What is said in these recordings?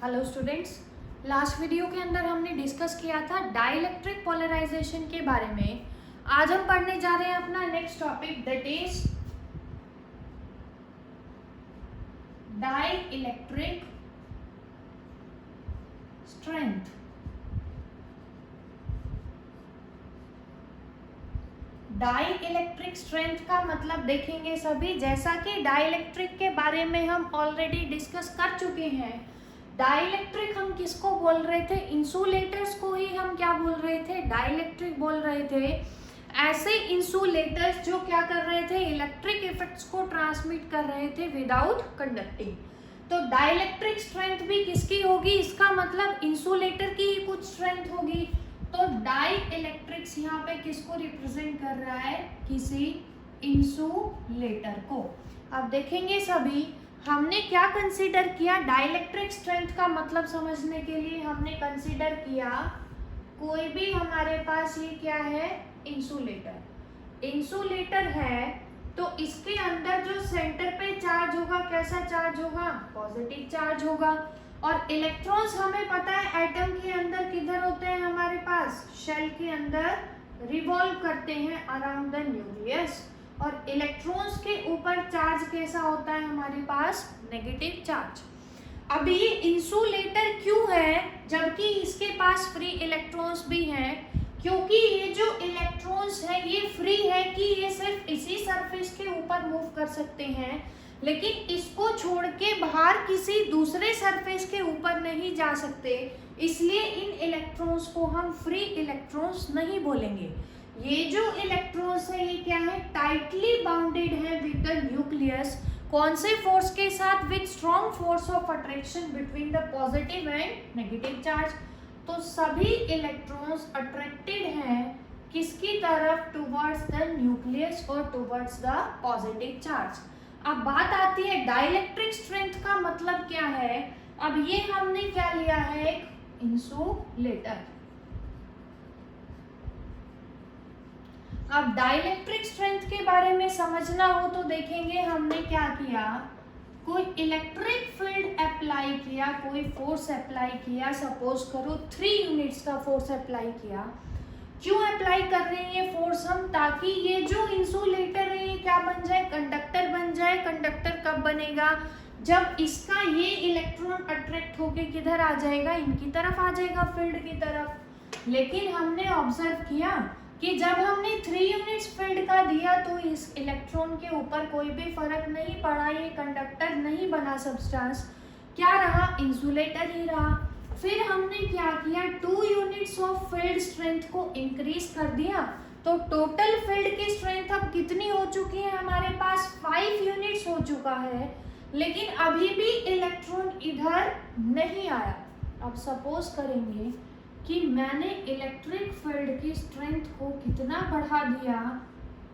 Hello students, last video के अंदर हमने डिस्कस किया था डाइलेक्ट्रिक पोलराइजेशन के बारे में। आज हम पढ़ने जा रहे हैं अपना next topic, that is dielectric strength. Dielectric strength का मतलब देखेंगे सभी, जैसा कि डाइलेक्ट्रिक के बारे में हम ऑलरेडी डिस्कस कर चुके हैं। डाइलेक्ट्रिक हम किसको बोल रहे थे? इंसुलेटर्स को ही हम क्या बोल रहे थे? डाइलेक्ट्रिक बोल रहे थे। ऐसे इंसुलेटर्स जो क्या कर रहे थे? इलेक्ट्रिक इफेक्ट्स को ट्रांसमिट कर रहे थे विदाउट कंडक्टिंग। तो डाइलेक्ट्रिक स्ट्रेंथ भी किसकी होगी? इसका मतलब इंसुलेटर की ही कुछ स्ट्रेंथ होगी। तो डाई इलेक्ट्रिक्स यहाँ पे किसको रिप्रेजेंट कर रहा है? किसी इंसुलेटर को। अब देखेंगे सभी, हमने क्या कंसीडर किया? डाइलेक्ट्रिक स्ट्रेंथ का मतलब समझने के लिए हमने कंसीडर किया कोई भी हमारे पास ये क्या है? इंसुलेटर। इंसुलेटर है तो इसके अंदर जो सेंटर पे चार्ज होगा, कैसा चार्ज होगा? पॉजिटिव चार्ज होगा। और इलेक्ट्रॉन्स हमें पता है एटम के अंदर किधर होते हैं? हमारे पास शेल के अंदर रिवॉल्व करते हैं अराउंड द न्यूक्लियस। और इलेक्ट्रॉन्स के ऊपर चार्ज कैसा होता है हमारे पास? Negative charge. अब ये इंसुलेटर क्यों है जबकि इसके पास फ्री इलेक्ट्रॉन्स भी हैं? क्योंकि ये जो इलेक्ट्रॉन्स है ये फ्री है कि ये सिर्फ इसी सरफेस के ऊपर मूव कर सकते हैं, लेकिन इसको छोड़ के बाहर किसी दूसरे सरफेस के ऊपर नहीं जा सकते। इसलिए इन इलेक्ट्रॉन्स को हम फ्री इलेक्ट्रॉन्स नहीं बोलेंगे। ये जो इलेक्ट्रॉन्स है ये क्या है? टाइटली बाउंडेड है विद द न्यूक्लियस। कौन से फोर्स के साथ? With strong force of attraction between the positive and negative charge. तो सभी इलेक्ट्रॉन्स अट्रैक्टेड हैं किसकी तरफ? टुवर्ड्स द न्यूक्लियस और टुवर्ड्स द पॉजिटिव चार्ज। अब बात आती है डाइलेक्ट्रिक स्ट्रेंथ का मतलब क्या है। अब ये हमने क्या लिया है? एक इंसुलेटर। अब डाइलेक्ट्रिक स्ट्रेंथ के बारे में समझना हो तो देखेंगे हमने क्या किया। कोई इलेक्ट्रिक फील्ड अप्लाई किया, कोई फोर्स अप्लाई किया, सपोज करो 3 यूनिट्स का फोर्स अप्लाई किया। क्यों अप्लाई कर रहे हैं ये फोर्स हम? ताकि ये जो इंसुलेटर है ये क्या बन जाए? कंडक्टर बन जाए। कंडक्टर कब बनेगा? जब इसका ये इलेक्ट्रॉन अट्रैक्ट होके किधर आ जाएगा? इनकी तरफ आ जाएगा, फील्ड की तरफ। लेकिन हमने ऑब्जर्व किया कि जब हमने 3 यूनिट्स फील्ड का दिया तो इस इलेक्ट्रॉन के ऊपर कोई भी फर्क नहीं पड़ा, ये कंडक्टर नहीं बना सब्सटेंस। क्या रहा? इंसुलेटर ही रहा। फिर हमने क्या किया? 2 यूनिट्स ऑफ फील्ड स्ट्रेंथ को इंक्रीज कर दिया। तो टोटल फील्ड की स्ट्रेंथ अब कितनी हो चुकी है हमारे पास? 5 यूनिट्स हो चुका है, लेकिन अभी भी इलेक्ट्रॉन इधर नहीं आया। अब सपोज करेंगे कि मैंने इलेक्ट्रिक फील्ड की स्ट्रेंथ को कितना बढ़ा दिया?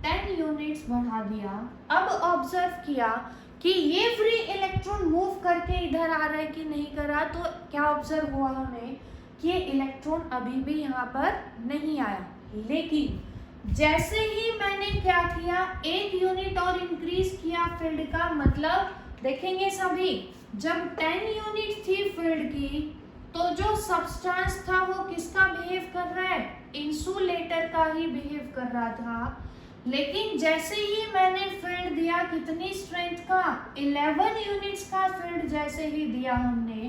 10 यूनिट्स बढ़ा दिया। अब ऑब्जर्व किया कि ये फ्री इलेक्ट्रॉन मूव करके इधर आ रहा है कि नहीं कर रहा। तो क्या ऑब्जर्व हुआ हमें कि ये इलेक्ट्रॉन अभी भी यहाँ पर नहीं आया। लेकिन जैसे ही मैंने क्या किया, 1 यूनिट और इंक्रीज किया फील्ड का, मतलब देखेंगे सभी, जब 10 यूनिट थी फील्ड की तो जो सब्सटेंस था वो किसका बिहेव कर रहा है? इंसुलेटर का ही बिहेव कर रहा था। लेकिन जैसे ही मैंने फील्ड दिया, कितनी स्ट्रेंथ का? 11 यूनिट्स का फील्ड जैसे ही दिया हमने,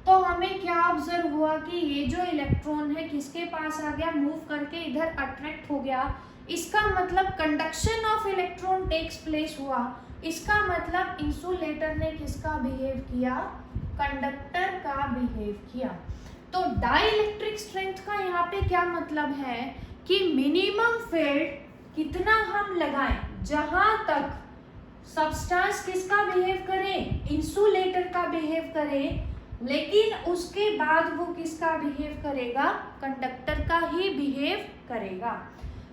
तो हमें क्या ऑब्जर्व हुआ कि ये जो इलेक्ट्रॉन है किसके पास आ गया? मूव करके इधर अट्रैक्ट हो गया। इसका मतलब conduction of electron takes place हुआ। इसका मतलब इंसुलेटर ने किसका बिहेव किया? कंडक्टर का बिहेव किया। तो डाइलेक्ट्रिक स्ट्रेंथ का यहाँ पे क्या मतलब है कि मिनिमम फील्ड कितना हम लगाएं जहां तक सब्सटेंस किसका बिहेव करे? इंसुलेटर का बिहेव करे, लेकिन उसके बाद वो किसका बिहेव करेगा? कंडक्टर का ही बिहेव करेगा।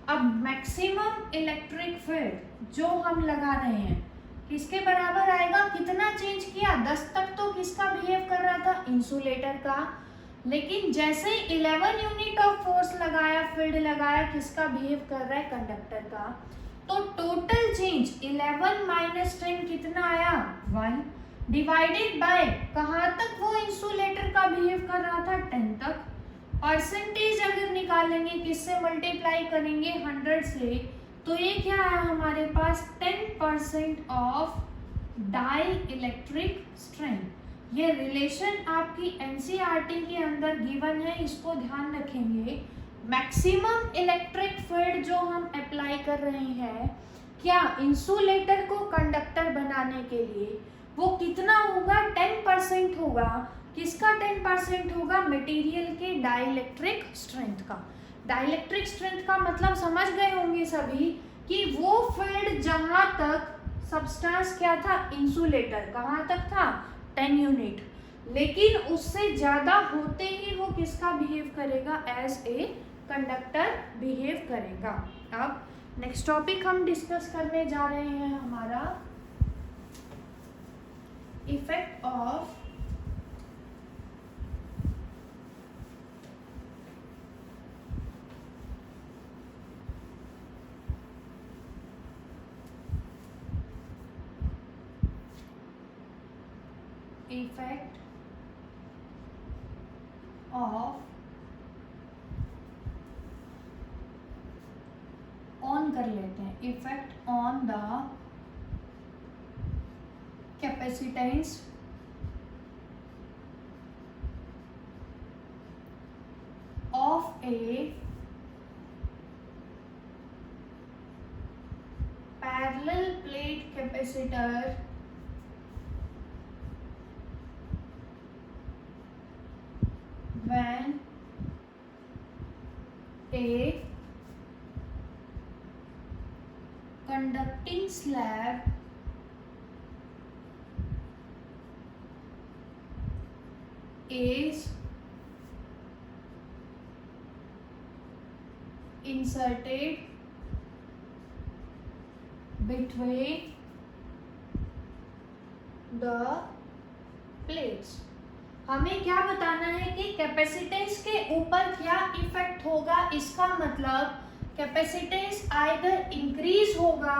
अब मैक्सिमम इलेक्ट्रिक फील्ड जो हम लगा रहे हैं किसके बराबर आएगा? कितना चेंज किया? 10 तक तो किसका बिहेव कर रहा था? इंसुलेटर का। लेकिन जैसे 11 यूनिट ऑफ फोर्स लगाया, फील्ड लगाया, किसका बिहेव कर रहा है? कंडक्टर का। तो टोटल चेंज 11 - 10 कितना आया? 1। डिवाइडेड बाय कहाँ तक वो इंसुलेटर का बिहेव कर रहा था, 10 तक। परसेंटेज अगर निकालेंगे किससे मल्टीप्लाई करेंगे, 100 से, तो ये क्या है हमारे पास 10% ऑफ डाई इलेक्ट्रिक स्ट्रेंथ। ये रिलेशन आपकी एनसीईआरटी के अंदर गिवन है, इसको ध्यान रखेंगे। मैक्सिमम इलेक्ट्रिक फील्ड जो हम अप्लाई कर रहे हैं क्या इंसुलेटर को कंडक्टर बनाने के लिए, वो कितना होगा, 10% होगा। किसका 10% होगा, मटेरियल के डाइलेक्ट्रिक स्ट्रेंथ का। डाइलेक्ट्रिक स्ट्रेंथ का मतलब समझ गए होंगे सभी कि वो फील्ड जहां तक सब्सटेंस क्या था, इंसुलेटर, कहाँ तक था, 10 यूनिट, लेकिन उससे ज्यादा होते ही वो किसका बिहेव करेगा, एज ए कंडक्टर बिहेव करेगा। अब नेक्स्ट टॉपिक हम डिस्कस करने जा रहे हैं हमारा इफेक्ट ऑफ ऑन कर लेते हैं, effect on the capacitance of a parallel plate capacitor when a conducting slab is inserted between the plates। हमें क्या बताना है कि कैपेसिटेंस के ऊपर क्या इफेक्ट होगा, इसका मतलब कैपेसिटेंस आइदर इंक्रीज होगा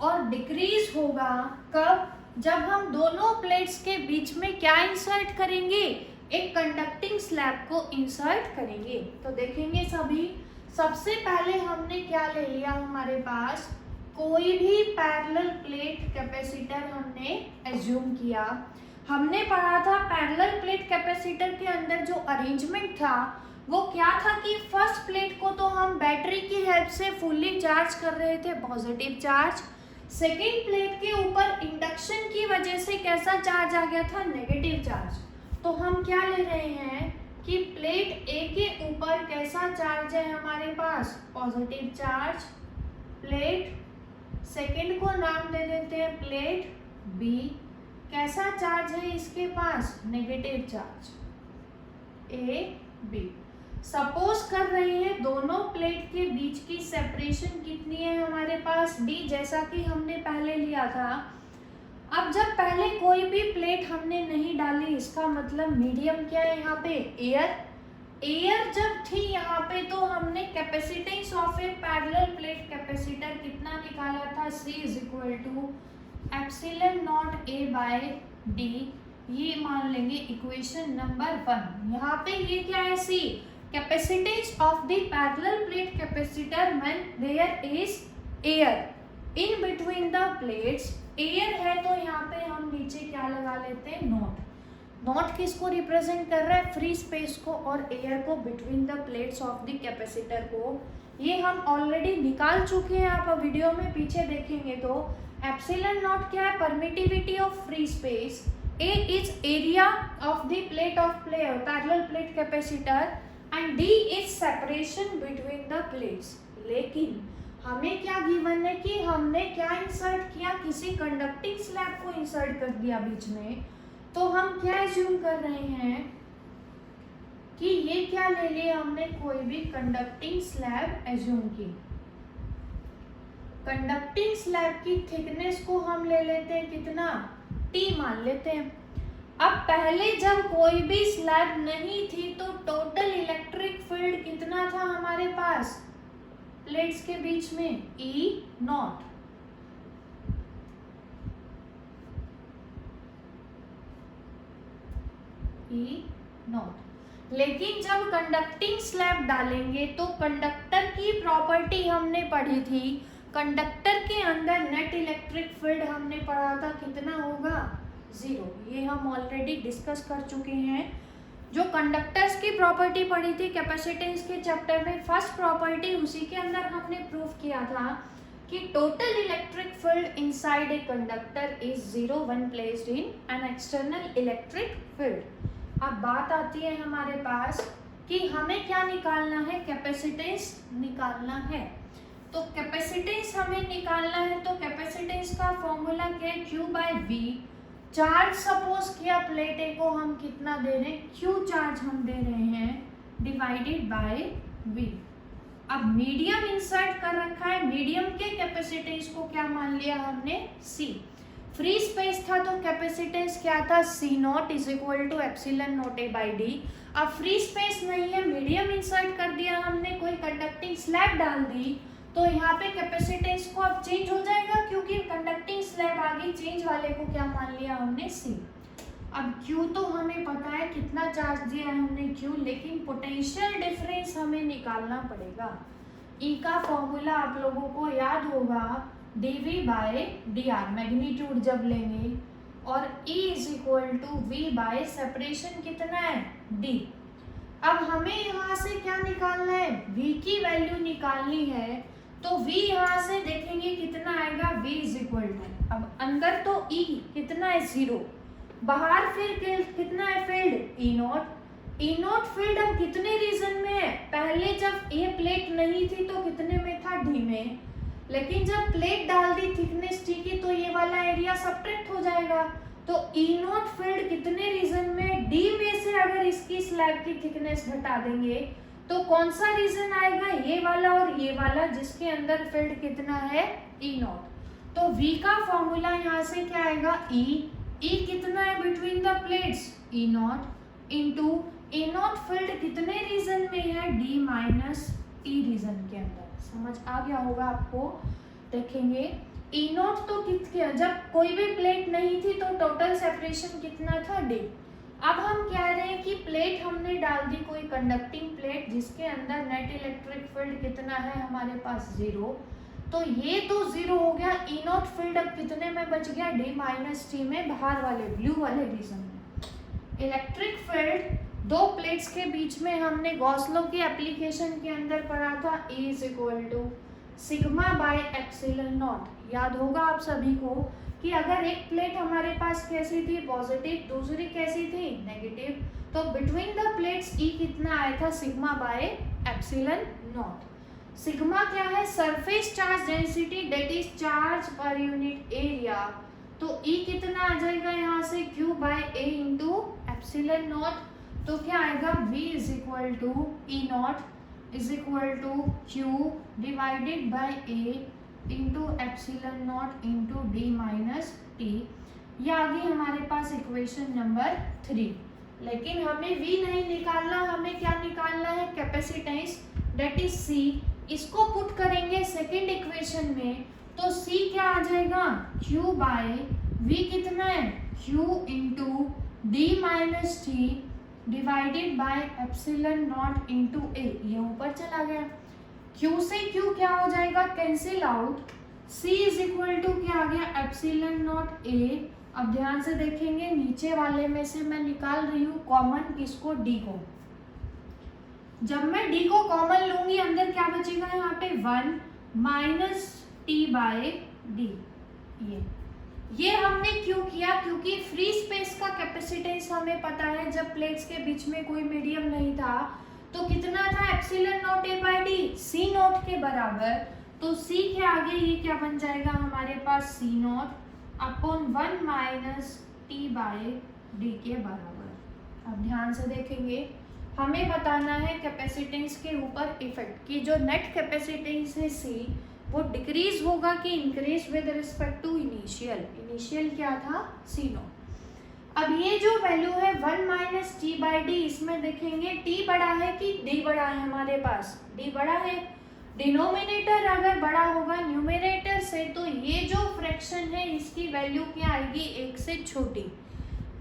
और डिक्रीज होगा। कब, जब हम दोनों प्लेट्स के बीच में क्या इंसर्ट करेंगे, एक कंडक्टिंग स्लैब को इंसर्ट करेंगे। तो देखेंगे सभी, सबसे पहले हमने क्या ले लिया, हमारे पास कोई भी पैरेलल प्लेट कैपेसिटर हमने एज्यूम किया। हमने पढ़ा था पैरेलल प्लेट कैपेसिटर के अंदर जो अरेंजमेंट था वो क्या था कि फर्स्ट प्लेट को तो हम बैटरी की हेल्प से फुल्ली चार्ज कर रहे थे, पॉजिटिव चार्ज। सेकेंड प्लेट के ऊपर इंडक्शन की वजह से कैसा चार्ज आ गया था, नेगेटिव चार्ज। तो हम क्या ले रहे हैं कि प्लेट ए के ऊपर कैसा चार्ज है हमारे पास, पॉजिटिव चार्ज। प्लेट सेकेंड को नाम दे देते हैं प्लेट बी, कैसा चार्ज है इसके पास, negative charge. A B suppose कर रहे हैं दोनों प्लेट के बीच की सेपरेशन कितनी है हमारे पास, डी, जैसा कि हमने पहले लिया था। अब जब पहले कोई भी प्लेट हमने नहीं डाली, इसका मतलब मीडियम क्या है यहाँ पे, एयर। एयर जब थी यहाँ पे तो हमने capacitance of a parallel plate capacitor कितना निकाला था, C is equal to epsilon naught A by D. ये मान लेंगे इक्वेशन नंबर 1। यहाँ पे ये क्या है, C, capacitance of the parallel plate capacitor when there is air in between the plates. Air है तो यहाँ पे हम नीचे क्या लगा लेते हैं, नॉट। नॉट किसको रिप्रेजेंट कर रहा है, फ्री स्पेस को और एयर को between the plates of the capacitor को। ये हम ऑलरेडी निकाल चुके हैं, आप वीडियो में पीछे देखेंगे तो। एप्सिलॉन नॉट क्या है, permittivity of free space. A is area of the plate of parallel plate capacitor and D is separation between the plates. लेकिन हमें क्या गिवन है कि हमने क्या इंसर्ट किया, किसी कंडक्टिंग स्लैब को इंसर्ट कर दिया बीच में। तो हम क्या एज्यूम कर रहे हैं कि ये क्या ले लिया हमने, कोई भी कंडक्टिंग स्लैब एज्यूम की। कंडक्टिंग स्लैब की थिकनेस को हम ले लेते हैं कितना, T मान लेते हैं। अब पहले जब कोई भी स्लैब नहीं थी तो टोटल इलेक्ट्रिक फील्ड कितना था हमारे पास प्लेट्स के बीच में, E0। E not. लेकिन जब कंडक्टिंग स्लैब डालेंगे तो कंडक्टर की प्रॉपर्टी हमने पढ़ी थी, कंडक्टर के अंदर नेट इलेक्ट्रिक फील्ड हमने पढ़ा था कितना होगा, 0। ये हम ऑलरेडी डिस्कस कर चुके हैं। जो कंडक्टर्स की प्रॉपर्टी पढ़ी थी कैपेसिटेंस के चैप्टर में, फर्स्ट प्रॉपर्टी उसी के अंदर हमने प्रूव किया था कि total electric field inside a conductor is 0 when placed in an external electric field. अब बात आती है हमारे पास कि हमें क्या निकालना है, कैपेसिटेंस निकालना है। तो कैपेसिटेंस हमें निकालना है, तो कैपेसिटेंस का फॉर्मूला क्या है, Q/V। चार्ज सपोज किया प्लेट ए को हम कितना दे रहे हैं, Q चार्ज हम दे रहे हैं, डिवाइडेड बाय V। अब मीडियम इंसर्ट कर रखा है, मीडियम के कैपेसिटेंस को क्या मान लिया हमने, C। फ्री स्पेस था तो कैपेसिटेंस क्या था, C0 is equal to epsilon naught A by D। अब फ्री स्पेस नहीं है, मीडियम इंसर्ट कर दिया हमने, कोई कंडक्टिंग स्लैब डाल दी, तो यहाँ पे कैपेसिटेंस को अब चेंज हो जाएगा क्योंकि कंडक्टिंग स्लैब आ गई, चेंज वाले को क्या मान लिया हमने, C। अब Q तो हमें पता है कितना चार्ज दिया है हमने Q, लेकिन पोटेंशियल डिफरेंस हमें निकालना पड़ेगा। E का फॉर्मूला आप लोगों को याद होगा, dV बाय dr, मैग्नीट्यूड जब लेंगे, और E is equal to V by separation कितना है, D। अब हमें यहाँ से क्या निकालना है, V की वैल्यू निकालनी है, तो V यहाँ से देखेंगे कितना आएगा, V इज इक्वल टू, अब अंदर तो E कितना है, 0, बाहर फिर कितना है फील्ड, E नॉट फील्ड अब कितने रीजन में है, पहले जब ये प्लेट नहीं थी तो कितने में था, D में, लेकिन जब प्लेट डाल दी थिकनेस T की तो ये वाला एरिया सब्ट्रैक्ट हो जाएगा, तो E नॉट फील्ड कितने रीजन में, D में से अगर इसकी स्लैब की थिकनेस घटा देंगे तो कौन सा रीजन आएगा, ये वाला और ये वाला, जिसके अंदर फील्ड कितना है, E नॉट। तो V का फॉर्मूला यहाँ से क्या आएगा, E कितना है between the plates, E not into E not field कितने रीजन में है, D माइनस E रीजन के अंदर। समझ आ गया होगा आपको। देखेंगे E नॉट तो जब कोई भी प्लेट नहीं थी तो टोटल सेपरेशन कितना था, D। अब हम कह रहे हैं कि प्लेट हमने डाल दी, कोई कंडक्टिंग प्लेट जिसके अंदर नेट इलेक्ट्रिक फील्ड कितना है हमारे पास, 0। तो ये तो 0 हो गया, E नॉट फील्ड अब कितने में बच गया, D माइनस T में, बाहर वाले ब्लू वाले रीजन में। इलेक्ट्रिक फील्ड दो प्लेट्स के बीच में हमने गॉस लॉ की एप्लीकेशन के अंदर पढ़ा था, E is equal to sigma by epsilon naught. याद होगा आप सभी को कि अगर एक प्लेट हमारे पास कैसी थी, पॉजिटिव, दूसरी कैसी थी, नेगेटिव, तो बिटवीन द प्लेट्स E कितना आया था, sigma by epsilon naught. Sigma क्या है, surface charge density, that is charge per unit area, तो E कितना आ जाएगा यहाँ से, Q by A into epsilon naught. तो क्या आएगा, V is equal to E naught is equal to Q divided by A into epsilon naught into D minus T। ये आ गई हमारे पास इक्वेशन नंबर 3। लेकिन हमें V नहीं निकालना, हमें क्या निकालना है, कैपेसिटेंस, दैट इज C। इसको पुट करेंगे सेकेंड इक्वेशन में, तो C क्या आ जाएगा, Q बाय V कितना है, Q into D minus T divided by epsilon naught into A। ये ऊपर चला गया, Q से Q क्या हो जाएगा, cancel out, C is equal to क्या आ गया, एप्सिलॉन नॉट A। अब ध्यान से देखेंगे, नीचे वाले में से मैं निकाल रही हूँ कॉमन किसको, D को। जब मैं D को कॉमन लूंगी अंदर क्या बचेगा, यहाँ पे 1 माइनस T बाय D। ये हमने क्यों किया, क्योंकि फ्री स्पेस का कैपेसिटेंस हमें पता है, जब प्लेट्स के बीच में कोई मीडियम नहीं था तो कितना था, epsilon naught A by D, C not के बराबर। तो C के आगे ये क्या बन जाएगा हमारे पास, C naught upon 1 minus T by D के बराबर। अब ध्यान से देखेंगे, हमें बताना है कैपेसिटेंस के ऊपर इफेक्ट कि जो नेट कैपेसिटेंस है C वो डिक्रीज होगा कि increase with respect to initial क्या था, C नॉट। अब ये जो वैल्यू है 1 माइनस T बाई D, इसमें देखेंगे T बड़ा है कि D बड़ा है, हमारे पास D बड़ा है। डिनोमिनेटर अगर बड़ा होगा न्यूमरेटर से तो ये जो फ्रैक्शन है इसकी वैल्यू क्या आएगी, 1 से छोटी।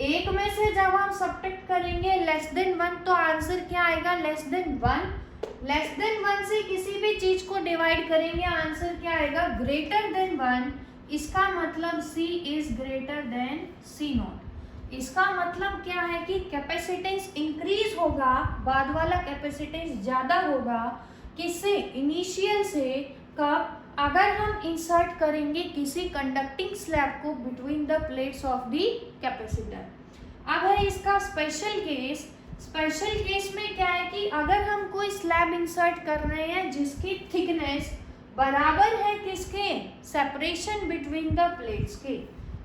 एक में से जब हम सब्ट्रैक्ट करेंगे लेस देन 1 तो आंसर क्या आएगा, लेस देन 1। लेस देन 1 से किसी भी चीज को डिवाइड करेंगे आंसर क्या आएगा, ग्रेटर देन 1। इसका मतलब C is greater than C0। इसका मतलब क्या है कि कैपेसिटेंस इंक्रीज होगा, बाद वाला कैपेसिटेंस ज्यादा होगा किससे, इनिशियल से। कब, अगर हम इंसर्ट करेंगे किसी कंडक्टिंग स्लैब को between the plates of the capacitor. अब है इसका स्पेशल केस। स्पेशल केस में क्या है कि अगर हम कोई स्लैब इंसर्ट कर रहे हैं जिसकी थिकनेस बराबर है किसके, सेपरेशन बिटवीन द प्लेट्स के।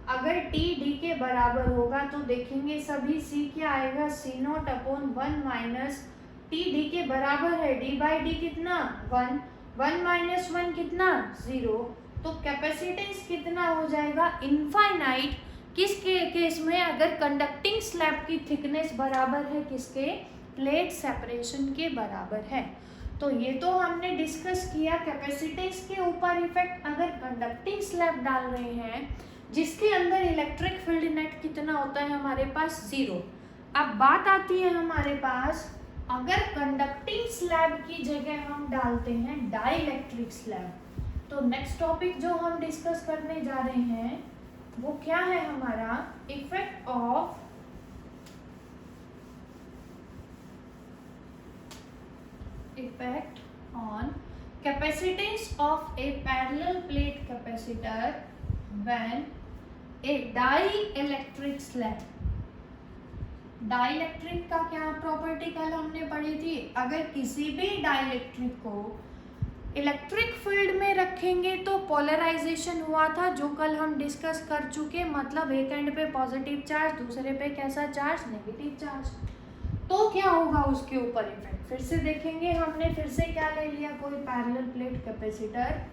अगर टी डी के बराबर होगा तो देखेंगे सभी सी क्या आएगा, C0 upon 1 minus T D के बराबर है डी बाई डी कितना 1, 1 माइनस 1 कितना 0। तो कैपेसिटेंस कितना हो जाएगा, इनफाइनाइट। किसके केस में, अगर कंडक्टिंग स्लैब की थिकनेस बराबर है किसके, प्लेट सेपरेशन के बराबर है। तो ये तो हमने डिस्कस किया कैपेसिटेंस के ऊपर इफेक्ट। अगर कंडक्टिंग स्लैब डाल रहे हैं जिसके अंदर इलेक्ट्रिक फील्ड नेट कितना होता है हमारे पास, 0। अब बात आती है हमारे पास, अगर कंडक्टिंग स्लैब की जगह हम डालते हैं डाइइलेक्ट्रिक स्लैब, तो नेक्स्ट टॉपिक जो हम डिस्कस करने जा रहे हैं वो क्या है हमारा, effect on capacitance of a parallel plate capacitor when A dielectric slab. Dielectric का क्या प्रॉपर्टी कल हमने पढ़ी थी, अगर किसी भी डाइइलेक्ट्रिक को इलेक्ट्रिक फील्ड में रखेंगे तो पोलराइजेशन हुआ था, जो कल हम डिस्कस कर चुके। मतलब एक एंड पे पॉजिटिव चार्ज, दूसरे पे कैसा चार्ज, नेगेटिव चार्ज। तो क्या होगा उसके ऊपर इफेक्ट, फिर से देखेंगे। हमने फिर से क्या ले लिया, कोई पैरेलल प्लेट कैपेसिटर।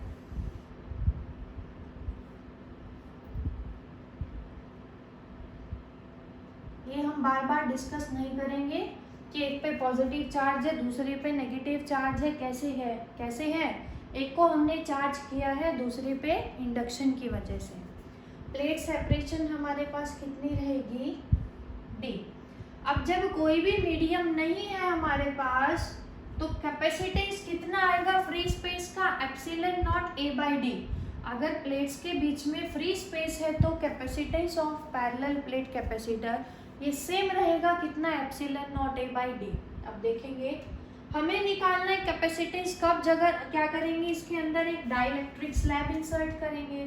ये हम बार बार डिस्कस नहीं करेंगे कि एक पे पॉजिटिव चार्ज है दूसरे पे नेगेटिव चार्ज है, कैसे है। एक को हमने चार्ज किया है, दूसरे पे इंडक्शन की वजह से। प्लेट सेपरेशन हमारे पास कितनी रहेगी, D। अब जब कोई भी मीडियम नहीं है हमारे पास तो कैपेसिटेंस कितना आएगा फ्री स्पेस का, epsilon naught A by D। अगर प्लेट्स के बीच में फ्री स्पेस है तो capacitance of parallel plate capacitor ये सेम रहेगा कितना, epsilon naught A by D। अब देखेंगे हमें निकालना है कैपेसिटेंस, कब जगह क्या करेंगे, इसके अंदर एक डाइइलेक्ट्रिक स्लैब इंसर्ट करेंगे।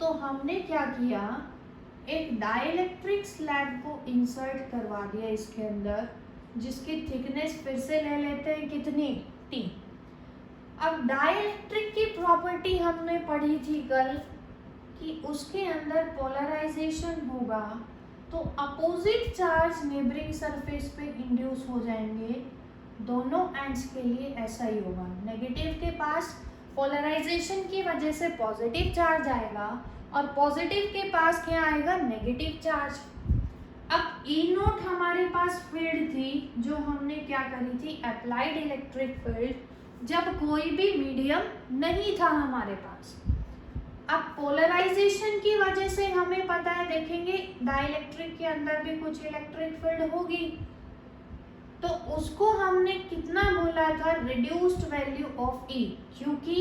तो हमने क्या किया, एक डाइइलेक्ट्रिक स्लैब को इंसर्ट करवा दिया इसके अंदर, जिसकी थिकनेस फिर से ले लेते हैं कितनी, T। अब डाइइलेक्ट्रिक की प्रॉपर्टी हमने पढ़ी थी कल कि उसके अंदर पोलराइजेशन होगा तो अपोजिट चार्ज नेबरिंग सरफेस पे इंड्यूस हो जाएंगे। दोनों एंड्स के लिए ऐसा ही होगा। नेगेटिव के पास पोलराइजेशन की वजह से पॉजिटिव चार्ज आएगा और पॉजिटिव के पास क्या आएगा, नेगेटिव चार्ज। अब E0 हमारे पास फील्ड थी जो हमने क्या करी थी, अप्लाइड इलेक्ट्रिक फील्ड, जब कोई भी मीडियम नहीं था हमारे पास। अब पोलराइजेशन की वजह से हमें पता है, देखेंगे डाइइलेक्ट्रिक के अंदर भी कुछ इलेक्ट्रिक फील्ड होगी, तो उसको हमने कितना बोला था, रिड्यूस्ड वैल्यू ऑफ E। क्योंकि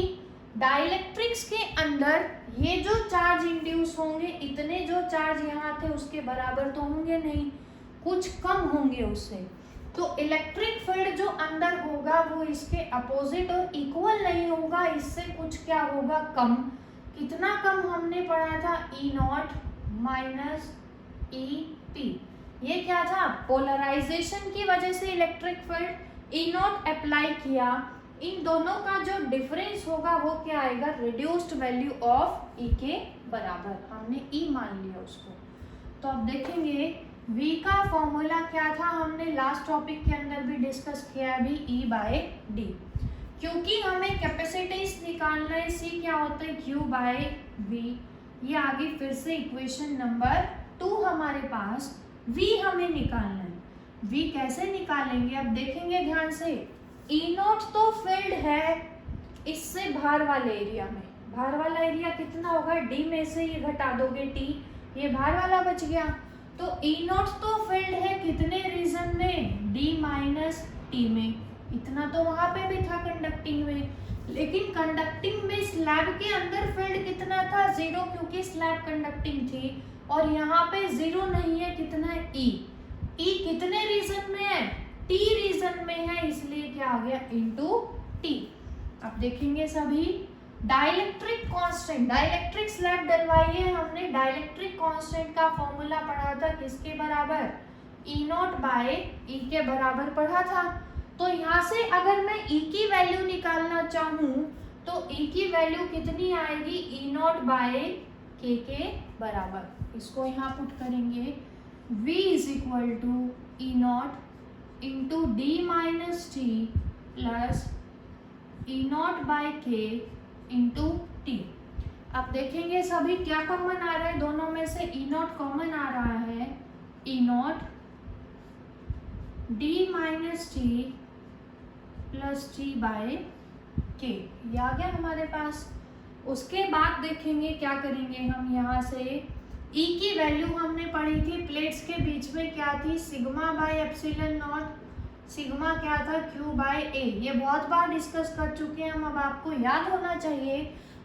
डाइइलेक्ट्रिक्स के अंदर ये जो चार्ज इंड्यूस होंगे, इतने जो चार्ज यहाँ थे उसके बराबर तो होंगे नहीं, कुछ कम होंगे उससे। तो इलेक्ट्रिक फील्ड जो अंदर होगा वो इसके अपोजिट और इक्वल नहीं होगा, इससे कुछ क्या होगा, कम। कितना कम हमने पढ़ा था, E0 माइनस EP। ये क्या था, पोलराइजेशन की वजह से इलेक्ट्रिक फील्ड E0 अप्लाई किया, इन दोनों का जो डिफरेंस होगा वो क्या आएगा, रिड्यूस्ड वैल्यू ऑफ E के बराबर। हमने E मान लिया उसको। तो अब देखेंगे V का फॉर्मूला क्या था, हमने लास्ट टॉपिक के अंदर भी डिस्कस किया है, E बाय D। क्योंकि हमें कैपेसिटेंस निकालना है, C क्या होता है, Q बाय V। ये आगे फिर से इक्वेशन नंबर 2 हमारे पास, V हमें निकालना है। V कैसे निकालेंगे, अब देखेंगे ध्यान से। E0 तो फील्ड है इससे बाहर वाले एरिया में, बाहर वाला एरिया कितना होगा, D में से ये घटा दोगे T, ये बाहर वाला बच गया। तो ई नॉट तो फील्ड है कितने रीजन में, डी माइनस टी में, इतना तो वहां पे भी था कंडक्टिंग में, लेकिन कंडक्टिंग में स्लैब के अंदर फील्ड कितना था, 0, क्योंकि स्लैब कंडक्टिंग थी, और यहाँ पे 0 नहीं है, कितना है, ई कितने रीजन में है, टी रीजन में है, इसलिए क्या आ गया, इनटू टी। अब देखेंगे सभी डाइलेक्ट्रिक कांस्टेंट, डाइलेक्ट्रिक स्लैब डलवाई है हमने, डाइलेक्ट्रिक कांस्टेंट का फॉर्मूला पढ़ा था किसके बराबर, ई नॉट बाय ई के बराबर पढ़ा था। तो यहाँ से अगर मैं ई की वैल्यू निकालना चाहूँ तो ई की वैल्यू कितनी आएगी, ई नॉट बाय के बराबर, इसको यहाँ पुट करेंगे, v is equal to E naught into D minus T plus E naught by K into T. अब देखेंगे सभी क्या कॉमन आ रहा है, दोनों में से ई नॉट कॉमन आ रहा है, E naught D minus T plus T by K, ये आ गया हमारे पास। उसके बाद देखेंगे क्या करेंगे हम, यहाँ से ई की वैल्यू हमने पढ़ी थी प्लेट्स के बीच में क्या थी, sigma by epsilon naught, sigma क्या था, क्यू बाय ए, ये बहुत बार डिस्कस कर चुके हैं हम। अब आपको याद होना चाहिए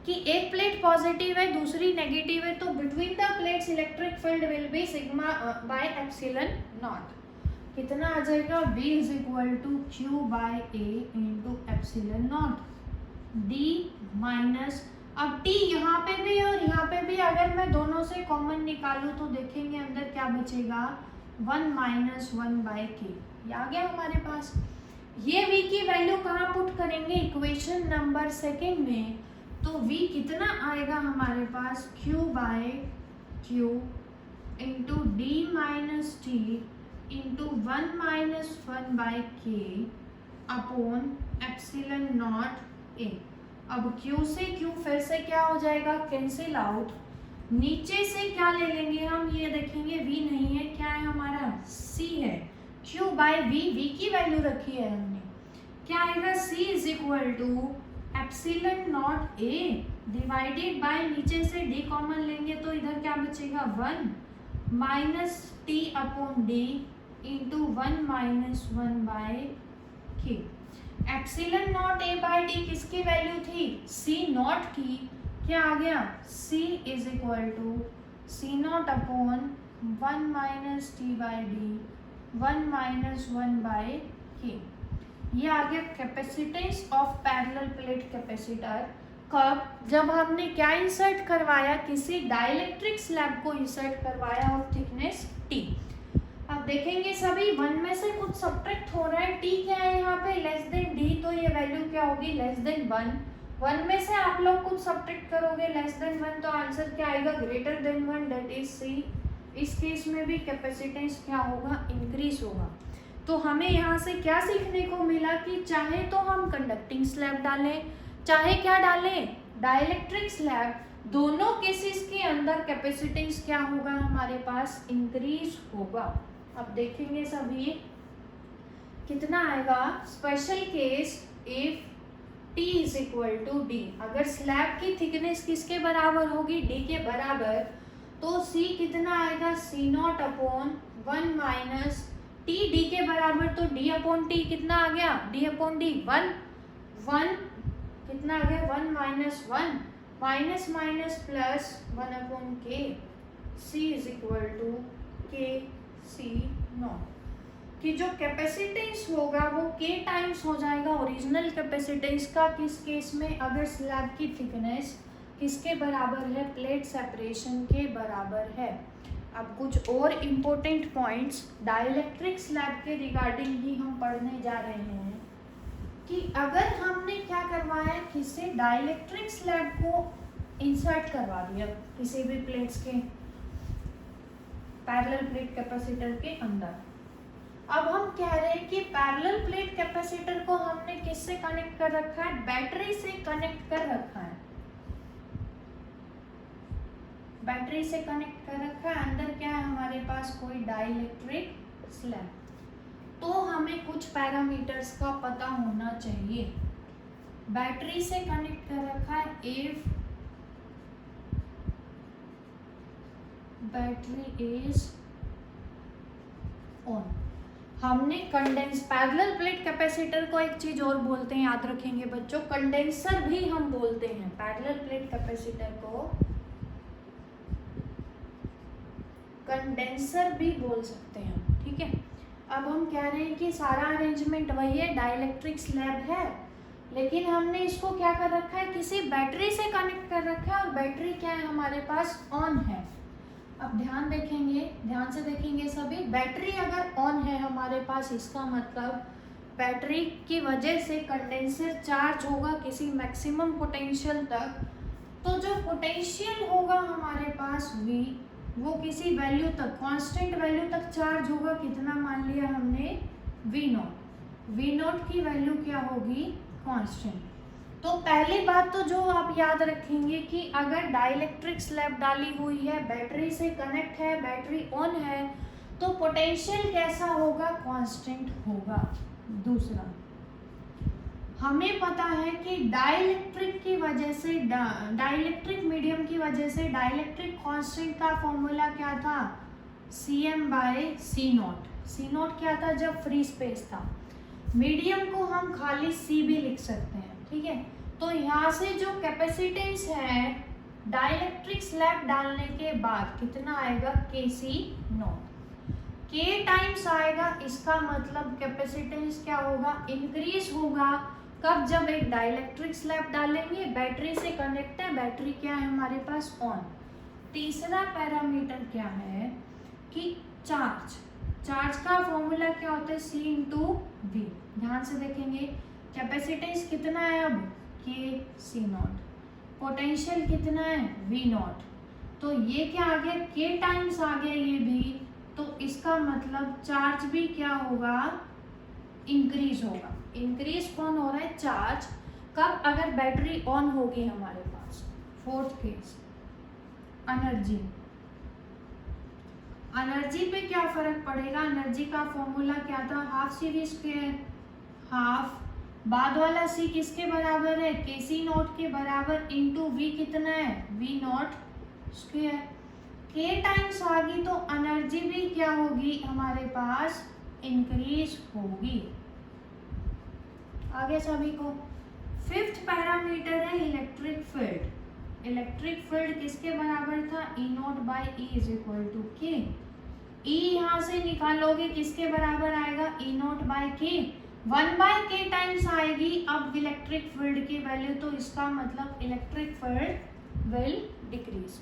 कि एक प्लेट पॉजिटिव है दूसरी नेगेटिव है, तो between the plates electric field will be sigma by epsilon naught, कितना आ जाएगा, v is equal to Q by A into epsilon naught D minus, अब t यहाँ पे भी और यहाँ पे भी अगर मैं दोनों से कॉमन निकालूं तो देखेंगे अंदर क्या बचेगा, 1 माइनस 1 बाय के, ये आ गया हमारे पास। ये v की वैल्यू कहाँ पुट करेंगे, इक्वेशन नंबर 2 में, तो v कितना आएगा हमारे पास, q by Q into D minus T into 1 minus 1 by K upon epsilon naught A. अब Q से Q फिर से क्या हो जाएगा, कैंसिल आउट, नीचे से क्या ले लेंगे हम, ये देखेंगे V नहीं है, क्या है हमारा, C है, Q बाय V की वैल्यू रखी है हमने, क्या आएगा, C is equal to epsilon naught A divided by, नीचे से D कॉमन लेंगे तो इधर क्या बचेगा, 1 minus T upon D into 1 minus 1 by K. Epsilon naught A by D किसकी वैल्यू थी, सी नॉट की, क्या आ गया, C is equal to C naught upon 1 minus T by D 1 minus 1 by K. ये आ गया capacitance of parallel plate capacitor. कब, जब हमने क्या इंसर्ट करवाया, किसी डाइलेक्ट्रिक स्लैब को इंसर्ट करवाया और थिकनेस टी। अब देखेंगे सभी 1 में से कुछ सब्ट्रैक्ट हो रहा है, टी क्या है यहाँ पे, लेस देन डी, तो ये वैल्यू क्या होगी, लेस देन 1। 1 में से आप लोग कुछ सब्ट्रैक्ट करोगे लेस देन 1 तो आंसर क्या आएगा, greater than 1, that is C. इस केस में भी कैपेसिटेंस क्या होगा, इंक्रीज होगा। तो हमें यहाँ से क्या सीखने को मिला कि चाहे तो हम कंडक्टिंग स्लैब डालें, चाहे क्या डालें, डाइलेक्ट्रिक स्लैब, दोनों केसेस के अंदर कैपेसिटेंस क्या होगा हमारे पास, इंक्रीज होगा। अब देखेंगे सभी कितना आएगा, special case if T is equal to D, अगर स्लैब की थिकनेस किसके बराबर होगी, D के बराबर, तो C कितना आएगा, C naught upon 1 minus T, D के बराबर तो D अपॉन T कितना आ गया, D अपॉन D 1 कितना आ गया, 1 minus 1 minus minus plus 1 upon के, C इज इक्वल टू के सी नॉट, कि जो कैपेसिटेंस होगा वो k टाइम्स हो जाएगा ओरिजिनल कैपेसिटेंस का, किस केस में, अगर स्लैब की थिकनेस किसके बराबर है, प्लेट सेपरेशन के बराबर है। अब कुछ और इम्पोर्टेंट पॉइंट्स डाइलेक्ट्रिक स्लैब के रिगार्डिंग भी हम पढ़ने जा रहे हैं कि अगर हमने क्या करवाया, किसी डाइलेक्ट्रिक स्लैब को इंसर्ट करवा दिया किसी भी प्लेट्स के पैरेलल प्लेट कैपेसिटर के अंदर, अब हम कह रहे हैं कि पैरेलल प्लेट कैपेसिटर को हमने किससे कनेक्ट कर रखा है, बैटरी से कनेक्ट कर रखा है, बैटरी से कनेक्ट कर रखा है, अंदर क्या है हमारे पास, कोई डाइलेक्ट्रिक स्लैब। तो हमें कुछ पैरामीटर्स का पता होना चाहिए, बैटरी से कनेक्ट कर रखा है, इफ बैटरी इज ऑन। हमने कंडेंस पैरेलल प्लेट कैपेसिटर को एक चीज और बोलते हैं, याद रखेंगे बच्चों, कंडेंसर भी हम बोलते हैं। पैरेलल प्लेट कैपेसिटर को कंडेंसर भी बोल सकते हैं, ठीक है। अब हम कह रहे हैं कि सारा अरेंजमेंट वही है, डाइलेक्ट्रिक स्लैब है, लेकिन हमने इसको क्या कर रखा है, किसी बैटरी से कनेक्ट कर रखा है, और बैटरी क्या है हमारे पास, ऑन है। अब ध्यान से देखेंगे सभी, बैटरी अगर ऑन है हमारे पास, इसका मतलब बैटरी की वजह से कंडेंसर चार्ज होगा किसी मैक्सिमम पोटेंशियल तक, तो जो पोटेंशियल होगा हमारे पास V, वो किसी वैल्यू तक, कांस्टेंट वैल्यू तक चार्ज होगा। कितना मान लिया हमने, V नॉट की वैल्यू क्या होगी, कांस्टेंट। तो पहली बात तो जो आप याद रखेंगे कि अगर डाइलेक्ट्रिक स्लैब डाली हुई है, बैटरी से कनेक्ट है, बैटरी ऑन है, तो पोटेंशियल कैसा होगा, कांस्टेंट होगा। दूसरा, हमें पता है कि डाइलेक्ट्रिक की वजह से, डाइलेक्ट्रिक मीडियम की वजह से डाइलेक्ट्रिक कांस्टेंट का फॉर्मूला क्या था, Cm/C0। C0 क्या था जब फ्री स्पेस था। मीडियम को हम खाली C भी लिख सकते हैं, ठीक है। तो यहाँ से जो कैपेसिटेंस है डाइलेक्ट्रिक स्लैब डालने के बाद कितना आएगा, Kc0। K टाइम्स आएगा, इसका मतलब कैपेसिटेंस क्या होगा, इंक्रीज होगा। कब, जब एक डाइलेक्ट्रिक स्लैब डालेंगे, बैटरी से कनेक्ट है, बैटरी क्या है हमारे पास, ऑन। तीसरा पैरामीटर क्या है कि चार्ज का फॉर्मूला क्या होता है, C/V। ध्यान से देखेंगे, कैपेसिटेंस कितना है अब, Kc0, पोटेंशियल कितना है, V0। तो ये क्या आ गया, K टाइम्स आ गया ये भी, तो इसका मतलब चार्ज भी क्या होगा, इंक्रीज होगा। इंक्रीज कौन हो रहा है, चार्ज। कब, अगर बैटरी ऑन होगी हमारे पास। फोर्थ केस, एनर्जी पे क्या फर्क पड़ेगा, एनर्जी का फॉर्मूला क्या था, हाफ CV², हाफ बाद वाला C किसके बराबर है, Kc0 के बराबर, इंटू V कितना है, V0²। K टाइम्स आ गई तो एनर्जी भी क्या होगी हमारे पास, इंक्रीज होगी। आगे सभी को, फिफ्थ पैरामीटर है इलेक्ट्रिक फील्ड। इलेक्ट्रिक फील्ड किसके बराबर था, E0/E = K। E यहाँ से निकालोगे किसके बराबर आएगा, E0/K। 1/K टाइम्स आएगी अब इलेक्ट्रिक फील्ड की वैल्यू, तो इसका मतलब इलेक्ट्रिक फील्ड विल डिक्रीज।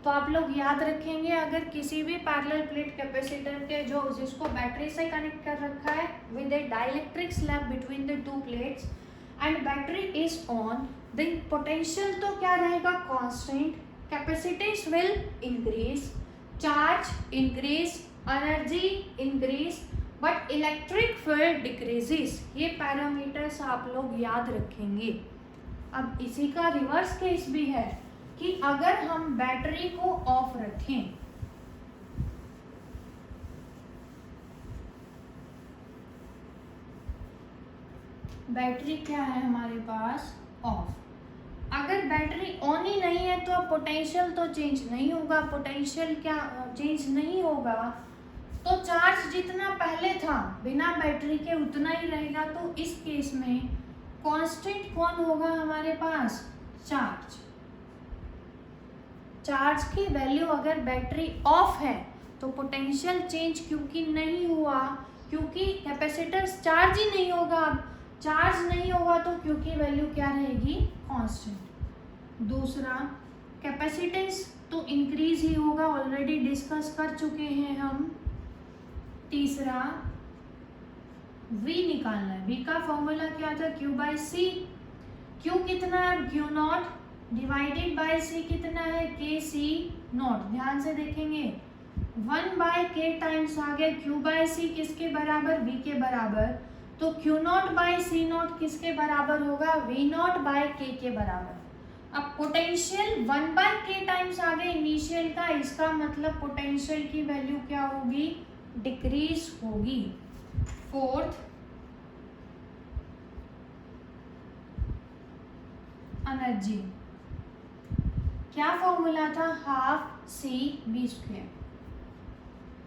तो आप लोग याद रखेंगे, अगर किसी भी पैरेलल प्लेट कैपेसिटर के जो जिसको बैटरी से कनेक्ट कर रखा है with a dielectric slab between the two plates and battery is on, then potential तो क्या रहेगा, constant, capacitance will increase, charge increase, energy increase, but electric field decreases. ये पैरामीटर्स आप लोग याद रखेंगे। अब इसी का रिवर्स केस भी है कि अगर हम बैटरी को ऑफ रखें, बैटरी क्या है हमारे पास, ऑफ। अगर बैटरी ऑन ही नहीं है तो अब पोटेंशियल तो चेंज नहीं होगा, पोटेंशियल क्या चेंज नहीं होगा, तो चार्ज जितना पहले था बिना बैटरी के उतना ही रहेगा। तो इस केस में कांस्टेंट कौन होगा हमारे पास, चार्ज। चार्ज की वैल्यू अगर बैटरी ऑफ है तो पोटेंशियल चेंज क्योंकि नहीं हुआ, क्योंकि कैपेसिटर चार्ज ही नहीं होगा, चार्ज नहीं होगा तो क्यू की वैल्यू क्या रहेगी, कांस्टेंट। दूसरा, कैपेसिटेंस तो इंक्रीज ही होगा, ऑलरेडी डिस्कस कर चुके हैं हम। तीसरा, V निकालना है, V का फॉर्मूला क्या था, Q/C। Q कितना है, Q0 डिवाइडेड बाय C कितना है, Kc0। ध्यान से देखेंगे, 1/K टाइम्स आ गया, Q/C किसके बराबर, V के बराबर, तो Q0/C0 किसके बराबर होगा, V0/K के बराबर। अब पोटेंशियल 1/K टाइम्स आ गया इनिशियल का, इसका मतलब पोटेंशियल की वैल्यू क्या होगी, डिक्रीज होगी। फोर्थ, एनर्जी, क्या फॉर्मूला था, हाफ CV²।